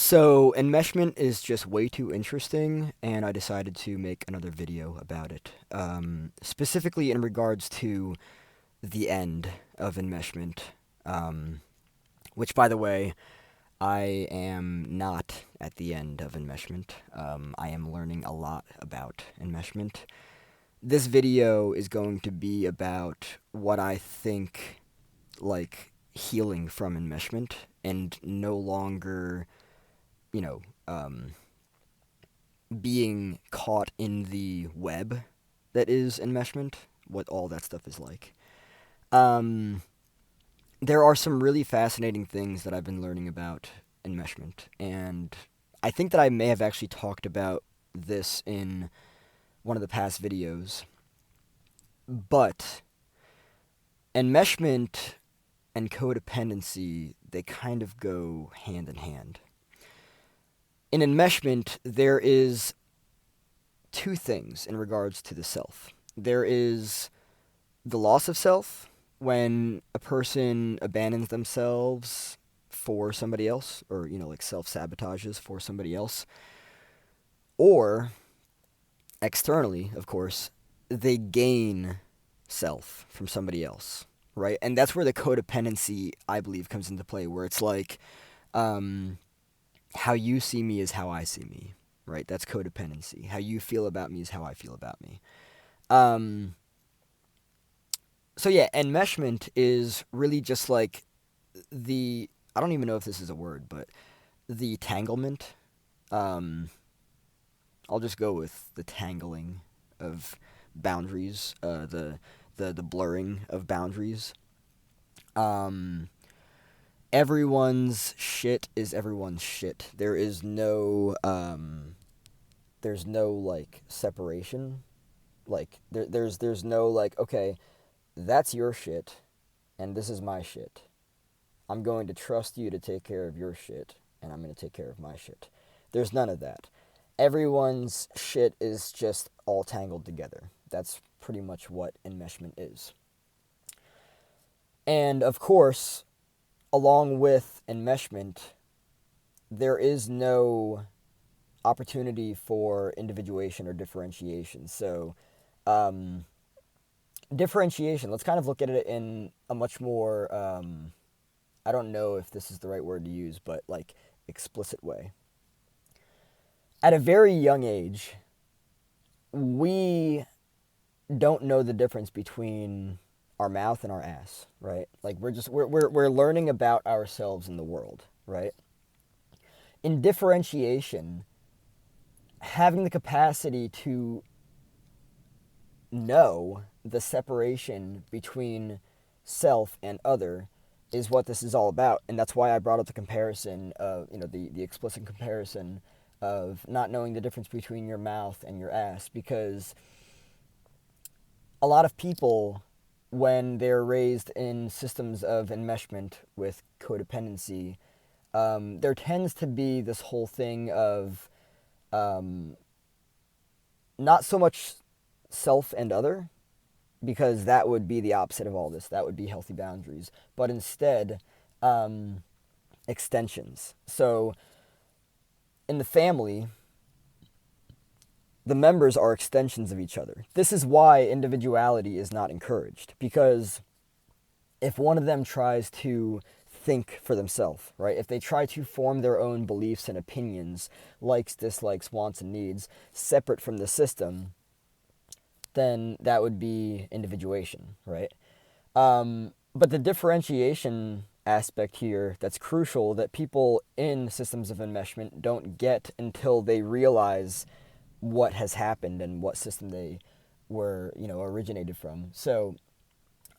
So, enmeshment is just way too interesting, and I decided to make another video about it. Specifically in regards to the end of enmeshment, um, which, by the way, I am not at the end of enmeshment. I am learning a lot about enmeshment. This video is going to be about what I think, like, healing from enmeshment, and no longer, you know, being caught in the web that is enmeshment, what all that stuff is like. Um, there are some really fascinating things that I've been learning about enmeshment, and I think that I may have actually talked about this in one of the past videos, but enmeshment and codependency, they kind of go hand in hand. In enmeshment, there is two things in regards to the self. There is the loss of self when a person abandons themselves for somebody else, or, like self sabotages for somebody else, or externally, of course, they gain self from somebody else, right? And that's where the codependency, I believe, comes into play, where it's like, um, how you see me is how I see me, right? That's codependency. How you feel about me is how I feel about me. Um, so yeah, enmeshment is really just like I don't even know if this is a word, but the tanglement. Um, I'll just go with the tangling of boundaries, the blurring of boundaries. Um, everyone's shit is everyone's shit. There's no like separation. Like there's no like, okay, that's your shit and this is my shit. I'm going to trust you to take care of your shit and I'm going to take care of my shit. There's none of that. Everyone's shit is just all tangled together. That's pretty much what enmeshment is. And of course, along with enmeshment, there is no opportunity for individuation or differentiation. So, um, differentiation, let's kind of look at it in a much more, I don't know if this is the right word to use, but like explicit way. At a very young age, we don't know the difference between our mouth and our ass, right? Like we're learning about ourselves in the world, right? In differentiation, having the capacity to know the separation between self and other is what this is all about. And that's why I brought up the comparison of, the explicit comparison of not knowing the difference between your mouth and your ass, because a lot of people, when they're raised in systems of enmeshment with codependency, there tends to be this whole thing of, um, not so much self and other, because that would be the opposite of all this. That would be healthy boundaries. But instead, extensions. So in the family, the members are extensions of each other. This is why individuality is not encouraged, because if one of them tries to think for themselves, right? If they try to form their own beliefs and opinions, likes, dislikes, wants, and needs, separate from the system, then that would be individuation, right? But the differentiation aspect here that's crucial, that people in systems of enmeshment don't get until they realize what has happened and what system they were, originated from. So,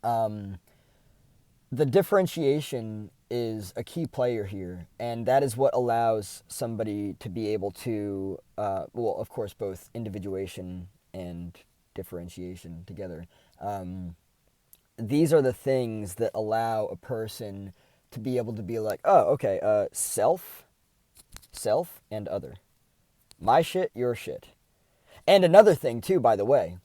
the differentiation is a key player here, and that is what allows somebody to be able to, well, of course, both individuation and differentiation together. These are the things that allow a person to be able to be like, oh, okay, self, and other. My shit, your shit. And another thing, too, by the way,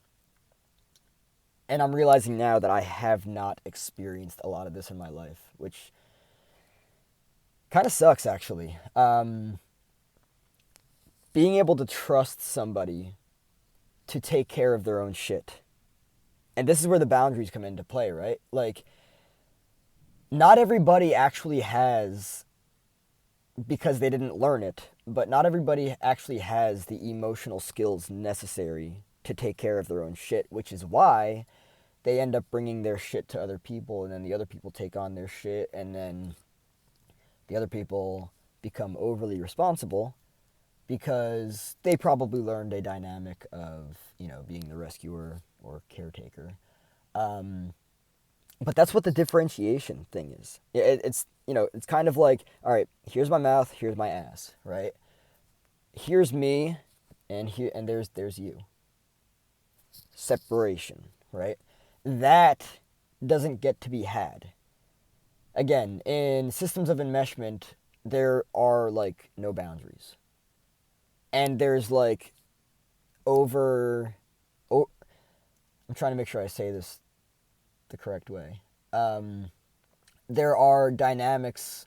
and I'm realizing now that I have not experienced a lot of this in my life, which kind of sucks, actually. being able to trust somebody to take care of their own shit. And this is where the boundaries come into play, right? Like, not everybody actually has, because they didn't learn it, but not everybody actually has the emotional skills necessary to take care of their own shit, which is why they end up bringing their shit to other people, and then the other people take on their shit, and then the other people become overly responsible because they probably learned a dynamic of, being the rescuer or caretaker. But that's what the differentiation thing is. It's kind of like, all right, here's my mouth, here's my ass, right? Here's me, and there's you. Separation, right? That doesn't get to be had. Again, in systems of enmeshment, there are like no boundaries. And there's like over oh, I'm trying to make sure I say this the correct way. There are dynamics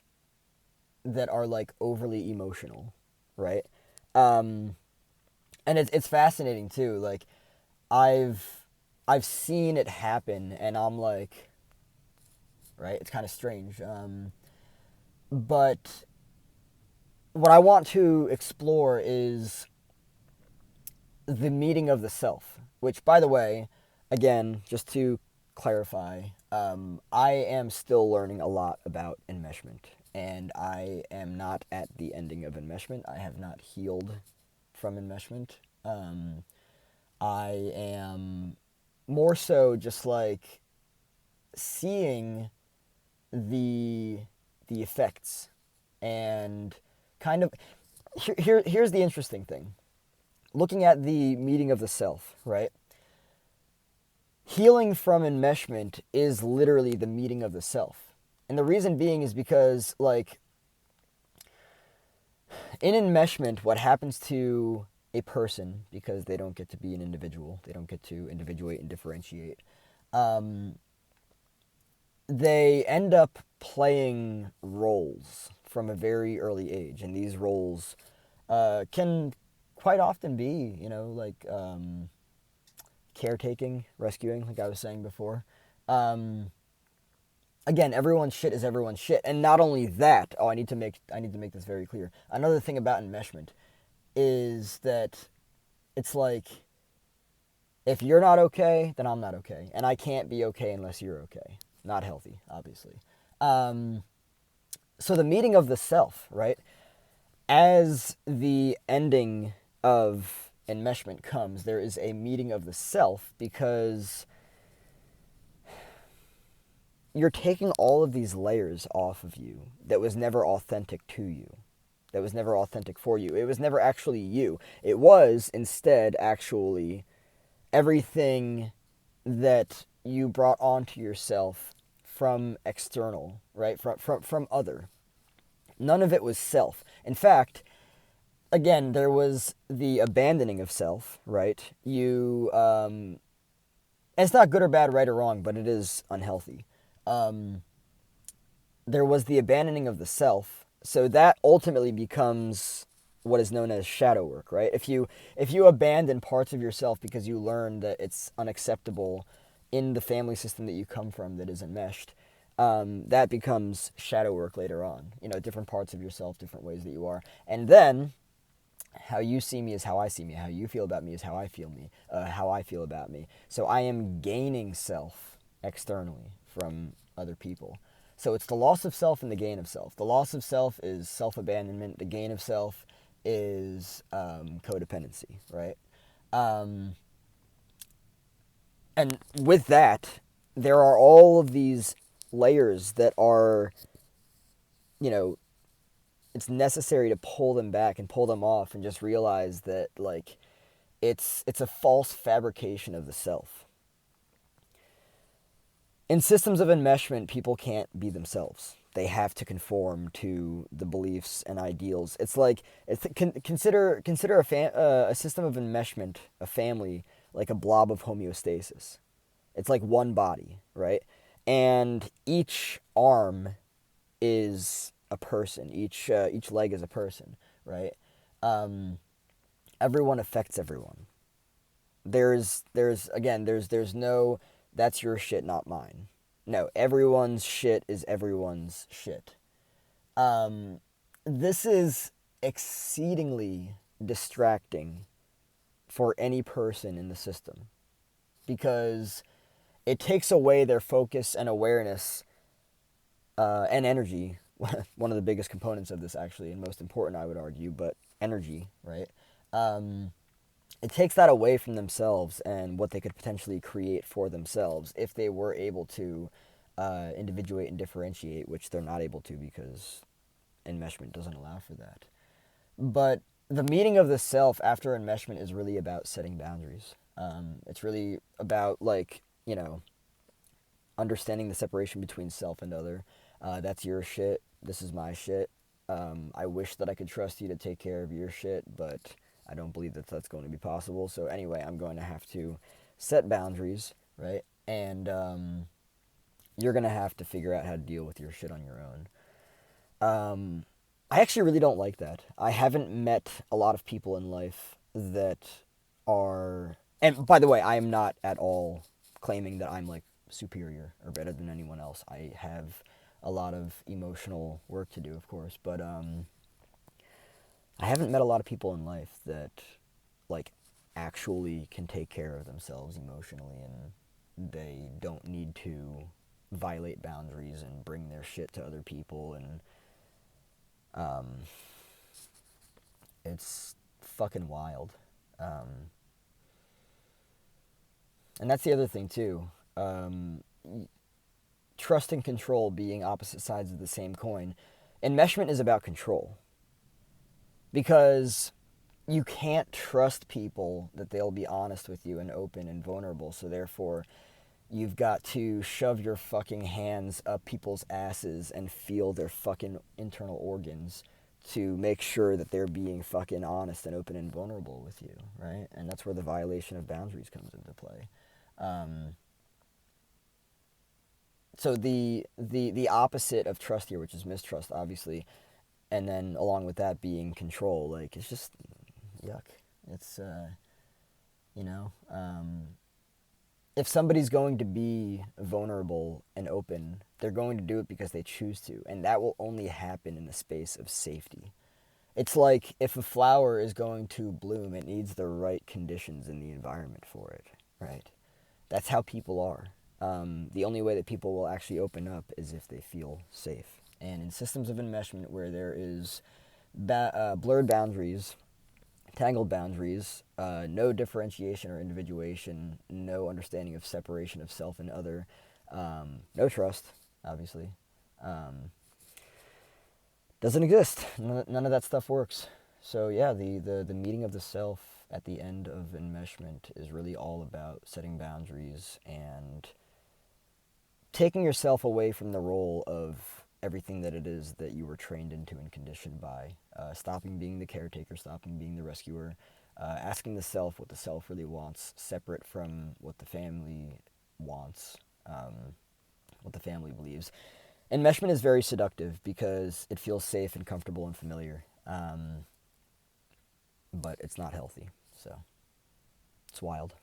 that are like overly emotional, right? And it's fascinating too. Like, I've seen it happen, and I'm like, right? It's kind of strange. But what I want to explore is the meeting of the self, which, by the way, again, just to clarify, I am still learning a lot about enmeshment, and I am not at the ending of enmeshment. I have not healed from enmeshment. I am more so just like seeing the effects, and kind of here's the interesting thing. Looking at the meeting of the self, right? Healing from enmeshment is literally the meeting of the self. And the reason being is because, like, in enmeshment, what happens to a person, because they don't get to be an individual, they don't get to individuate and differentiate, they end up playing roles from a very early age. And these roles can quite often be, like caretaking, rescuing, like I was saying before. Again, everyone's shit is everyone's shit, and not only that. I need to make this very clear. Another thing about enmeshment is that it's like, if you're not okay, then I'm not okay, and I can't be okay unless you're okay. Not healthy, obviously. So the meeting of the self, right? As the ending of enmeshment comes, there is a meeting of the self, because you're taking all of these layers off of you that was never authentic to you, that was never authentic for you. It was never actually you. It was instead actually everything that you brought onto yourself from external, right? From other. None of it was self. In fact, again, there was the abandoning of self, right? It's not good or bad, right or wrong, but it is unhealthy. There was the abandoning of the self, so that ultimately becomes what is known as shadow work, right? If you abandon parts of yourself because you learn that it's unacceptable in the family system that you come from that is enmeshed, that becomes shadow work later on. Different parts of yourself, different ways that you are, and then how you see me is how I see me. How you feel about me is how I feel me. How I feel about me. So I am gaining self externally from other people. So it's the loss of self and the gain of self. The loss of self is self-abandonment. The gain of self is codependency, right? And with that, there are all of these layers that are, it's necessary to pull them back and pull them off and just realize that, like, it's a false fabrication of the self. In systems of enmeshment, people can't be themselves. They have to conform to the beliefs and ideals. It's like, consider a system of enmeshment, a family, like a blob of homeostasis. It's like one body, right? And each arm is a person. Each leg is a person, right? everyone affects everyone. There's no that's your shit, not mine. No, everyone's shit is everyone's shit. Um, this is exceedingly distracting for any person in the system because it takes away their focus and awareness and energy. One of the biggest components of this, actually, and most important, I would argue, but energy, right? Um, it takes that away from themselves and what they could potentially create for themselves if they were able to individuate and differentiate, which they're not able to because enmeshment doesn't allow for that. But the meaning of the self after enmeshment is really about setting boundaries. It's really about, like, understanding the separation between self and other. That's your shit. This is my shit. I wish that I could trust you to take care of your shit, but I don't believe that that's going to be possible. So anyway, I'm going to have to set boundaries, right? And you're going to have to figure out how to deal with your shit on your own. I actually really don't like that. I haven't met a lot of people in life that are. And by the way, I am not at all claiming that I'm like superior or better than anyone else. I have a lot of emotional work to do, of course, but I haven't met a lot of people in life that like actually can take care of themselves emotionally and they don't need to violate boundaries and bring their shit to other people and um, it's fucking wild. Um, and that's the other thing too. Trust and control being opposite sides of the same coin. Enmeshment is about control because you can't trust people that they'll be honest with you and open and vulnerable. So therefore, you've got to shove your fucking hands up people's asses and feel their fucking internal organs to make sure that they're being fucking honest and open and vulnerable with you, right? And that's where the violation of boundaries comes into play. Um, so the opposite of trust here, which is mistrust, obviously, and then along with that being control, like it's just yuck. It's you know, if somebody's going to be vulnerable and open, they're going to do it because they choose to, and that will only happen in the space of safety. It's like if a flower is going to bloom, it needs the right conditions in the environment for it, right? That's how people are. The only way that people will actually open up is if they feel safe. And in systems of enmeshment where there is blurred boundaries, tangled boundaries, no differentiation or individuation, no understanding of separation of self and other, no trust, obviously, doesn't exist. None of that stuff works. So yeah, the meeting of the self at the end of enmeshment is really all about setting boundaries and taking yourself away from the role of everything that it is that you were trained into and conditioned by. Stopping being the caretaker, stopping being the rescuer, asking the self what the self really wants, separate from what the family wants, what the family believes. Enmeshment is very seductive because it feels safe and comfortable and familiar, but it's not healthy. So it's wild.